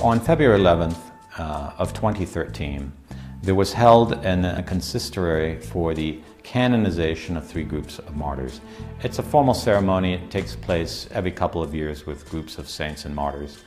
On February 11th of 2013, there was held a consistory for the canonization of 3 groups of martyrs. It's a formal ceremony. It takes place every couple of years with groups of saints and martyrs.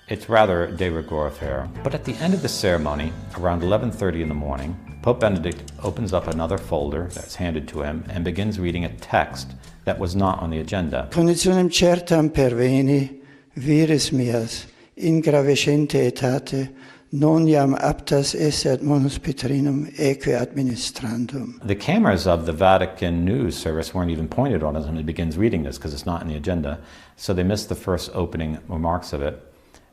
It's rather a de rigueur affair. But at the end of the ceremony, around 11:30 in the morning, Pope Benedict opens up another folder that's handed to him and begins reading a text that was not on the agenda. Conditionem certam perveni, vires mias, in gravescente etate, non iam aptas esse ad munus Petrinum eque administrandum. The cameras of the Vatican news service weren't even pointed on us when he begins reading this because it's not in the agenda, so they missed the first opening remarks of it.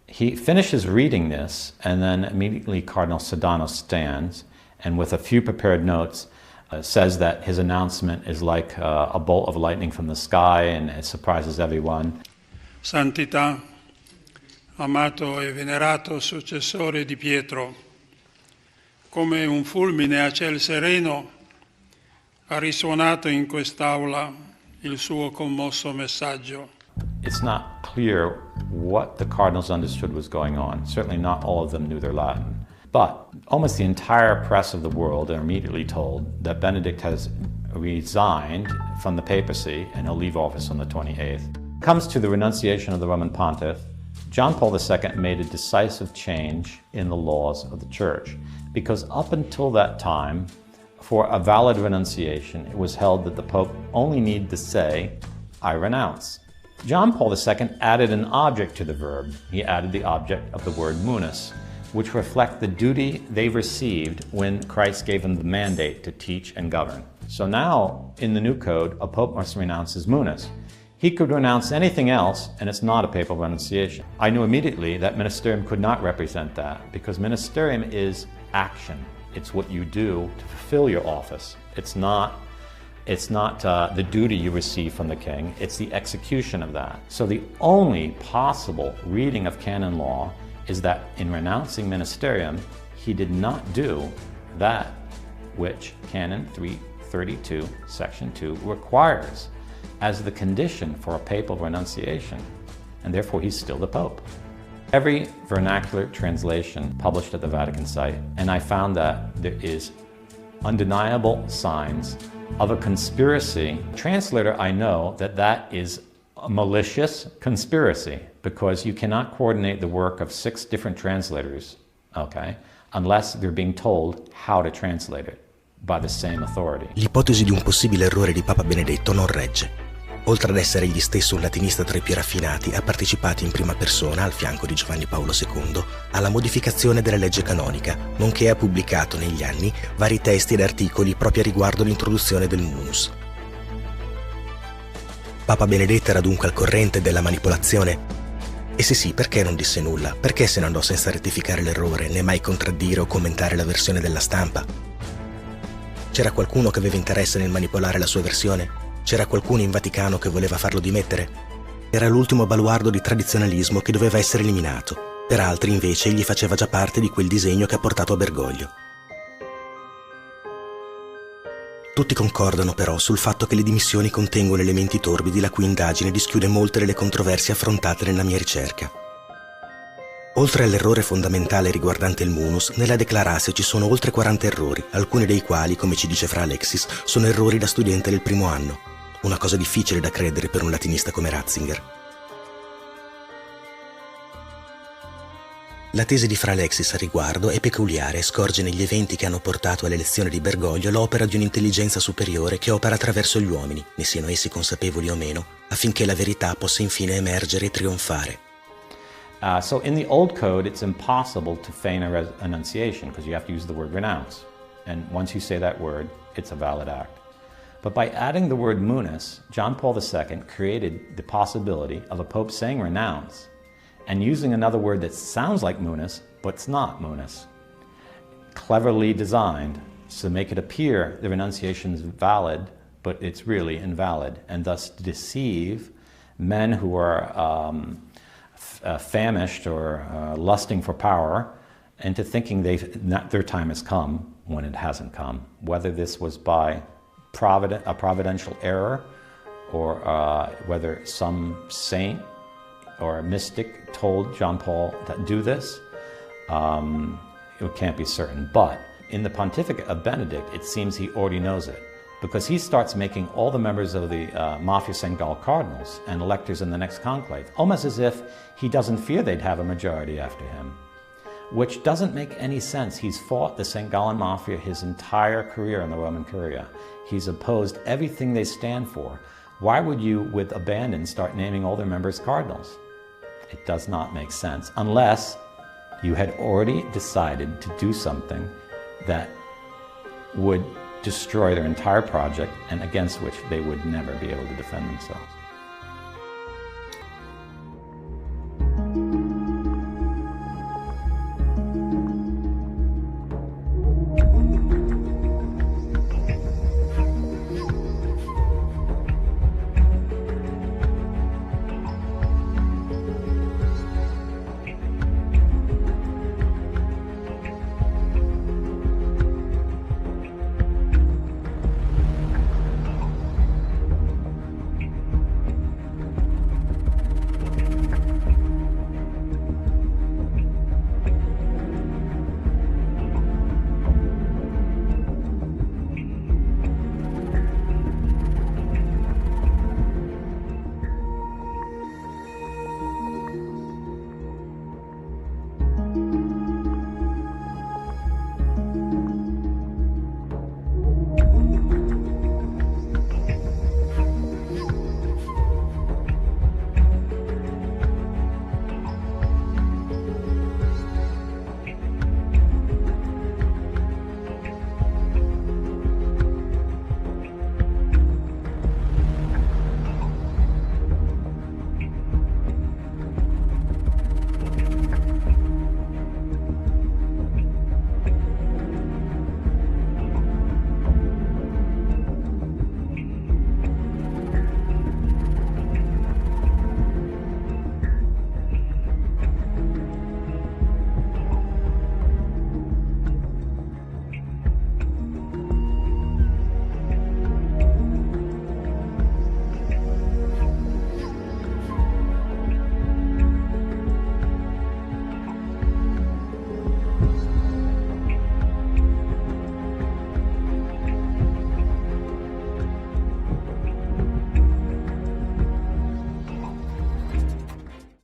He finishes reading this, and then immediately Cardinal Sodano stands, and with a few prepared notes, says that his announcement is like a bolt of lightning from the sky, and it surprises everyone. Santità, amato e venerato successore di Pietro, come un fulmine a ciel sereno, ha risuonato in quest'aula il suo commosso messaggio. It's not clear what the cardinals understood was going on. Certainly not all of them knew their Latin. But almost the entire press of the world are immediately told that Benedict has resigned from the papacy and he'll leave office on the 28th. Comes to the renunciation of the Roman Pontiff. John Paul II made a decisive change in the laws of the Church, because up until that time, for a valid renunciation, it was held that the Pope only needed to say, "I renounce." John Paul II added an object to the verb. He added the object of the word munus, which reflect the duty they received when Christ gave them the mandate to teach and govern. So now, in the new code, a pope must renounce his munus. He could renounce anything else, and it's not a papal renunciation. I knew immediately that ministerium could not represent that, because ministerium is action. It's what you do to fulfill your office. It's not the duty you receive from the king, it's the execution of that. So the only possible reading of canon law is that in renouncing ministerium, he did not do that which Canon 332, Section 2 requires as the condition for a papal renunciation, and therefore he's still the Pope. Every vernacular translation published at the Vatican site, and I found that there is undeniable signs of a conspiracy. Translator, I know that is a malicious conspiracy, because you cannot coordinate the work of 6 different translators, okay, unless they're being told how to translate it by the same authority. L'ipotesi di un possibile errore di Papa Benedetto non regge. Oltre ad essere egli stesso un latinista tra i più raffinati, ha partecipato in prima persona, al fianco di Giovanni Paolo II, alla modificazione della legge canonica, nonché ha pubblicato negli anni vari testi ed articoli proprio a riguardo l'introduzione del munus. Papa Benedetto era dunque al corrente della manipolazione? E se sì, perché non disse nulla? Perché se ne andò senza rettificare l'errore, né mai contraddire o commentare la versione della stampa? C'era qualcuno che aveva interesse nel manipolare la sua versione? C'era qualcuno in Vaticano che voleva farlo dimettere? Era l'ultimo baluardo di tradizionalismo che doveva essere eliminato. Per altri, invece, egli faceva già parte di quel disegno che ha portato a Bergoglio. Tutti concordano però sul fatto che le dimissioni contengono elementi torbidi la cui indagine dischiude molte delle controversie affrontate nella mia ricerca. Oltre all'errore fondamentale riguardante il munus, nella declaratio ci sono oltre 40 errori, alcuni dei quali, come ci dice Fra Alexis, sono errori da studente del primo anno. Una cosa difficile da credere per un latinista come Ratzinger. La tesi di Fra Alexis a riguardo è peculiare e scorge negli eventi che hanno portato all'elezione di Bergoglio l'opera di un'intelligenza superiore che opera attraverso gli uomini, ne siano essi consapevoli o meno, affinché la verità possa infine emergere e trionfare. So in the old code, it's impossible to feign a renunciation because you have to use the word renounce. And once you say that word, it's a valid act. But by adding the word munus, John Paul II created the possibility of a pope saying renounce and using another word that sounds like munus, but it's not munus. Cleverly designed to make it appear the renunciation is valid, but it's really invalid, and thus deceive men who are famished or lusting for power into thinking their time has come when it hasn't come. Whether this was by a providential error or whether some saint or a mystic told John Paul to do this, it can't be certain. But in the pontificate of Benedict, it seems he already knows it, because he starts making all the members of the Mafia St. Gall cardinals and electors in the next conclave, almost as if he doesn't fear they'd have a majority after him, which doesn't make any sense. He's fought the St. Gallen Mafia his entire career in the Roman Curia. He's opposed everything they stand for. Why would you, with abandon, start naming all their members cardinals? It does not make sense, unless you had already decided to do something that would destroy their entire project and against which they would never be able to defend themselves.